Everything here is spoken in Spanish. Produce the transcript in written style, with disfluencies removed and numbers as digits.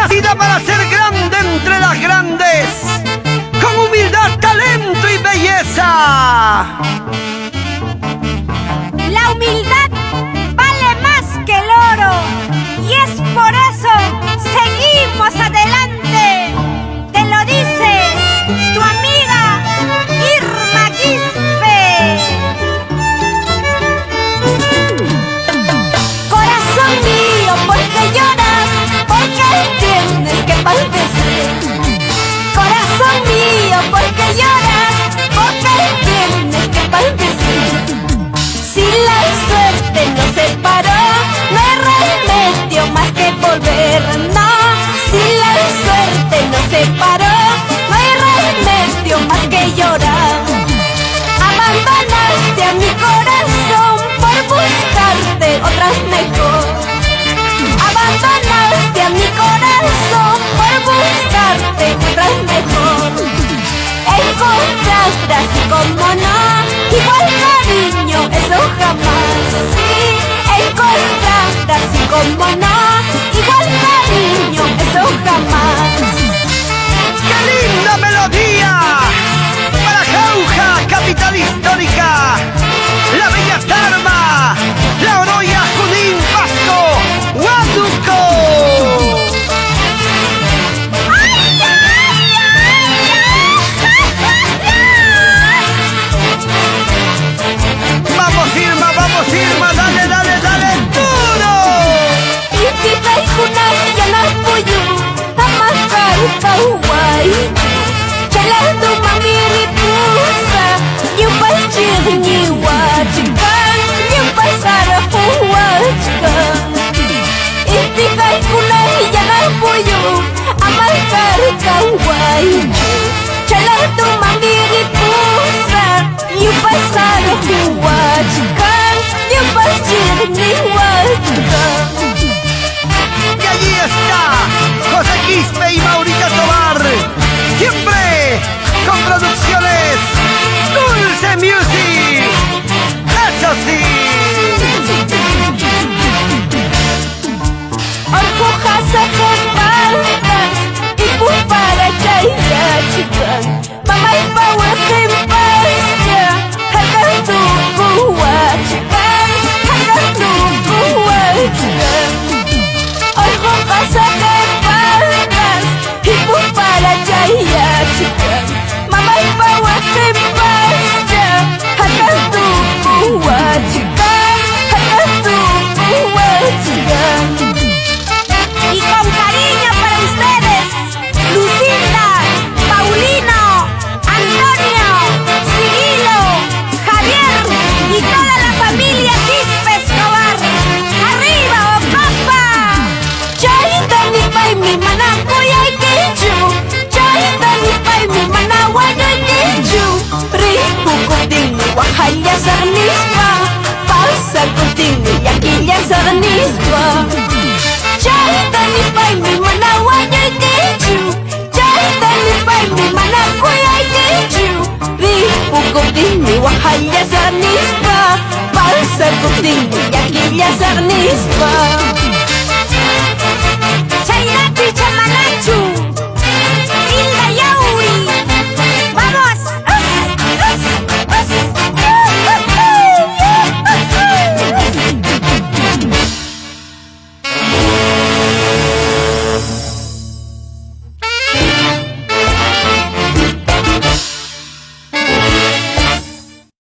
nacida para ser grande entre las grandes, con humildad, talento y belleza. La humildad vale más que el oro y es por eso seguimos adelante. Te lo dice tu amiga Irma Quispe. Corazón mío, ¿por qué lloras? ¿Por qué tienes que palpitar? Corazón mío, ¿por qué lloras? ¿Por qué tienes que palpitar? Si la suerte nos separó, no hay remedio más que volver, no. Si la suerte nos separó, no hay remedio más que llorar. Abandonaste a mi corazón por buscarte otras mejor. Abandonaste a mi corazón por buscarte otras mejor. Encontraste así como no, igual cariño, eso jamás. Sí, encontraste así como no, igual cariño, eso jamás. ¡Qué linda melodía! Para Jauja, capital histórica, la bella Tarma, la Oroya, Junín, Pasco, Huánuco. Vamos Irma, dale, dale, dale, duro. Ipipay kunay yanapuyo, amakay kaway. Chalando mamiri pusa, yung pasir ni wachikan, yung pasara wachikan. Ipipay kunay yanapuyo, amakay kaway. Chalando mamiri pusa, yung pasara wachikan, yung pasir ni wachikan. Y allí está José Quispe y Maurita Tobar, siempre con producciones Dulce Music. ¡Eso sí! Orjujas a palmas y para chaya chican. Mamá y pawa kempasya, hagan tu kuwa chican, hagan tu kuwa chican. Orjujas a palmas y para chaya chican. Mamá y pawa kempasya, hagan tu kuwa chican, hagan tu kuwa chican. Y con cariño para ustedes, Lucinda, Paulino, Antonio, Cirilo, Javier y toda la familia Quispe Escobar. ¡Arriba, Ocopa! Chayita ni pay mi manakuya y quechu, chayita ni pay mi manahuayo y quechu. Rico contigo, Oaxaca sarnispa, pasa contigo y aquí ya sarnispa. Chayita ni pay mi manahuayo y quechu, chayita ni pay mi manakuya y quechu. Rico contigo, Oaxaca sarnispa, pasa contigo y aquí ya sarnispa.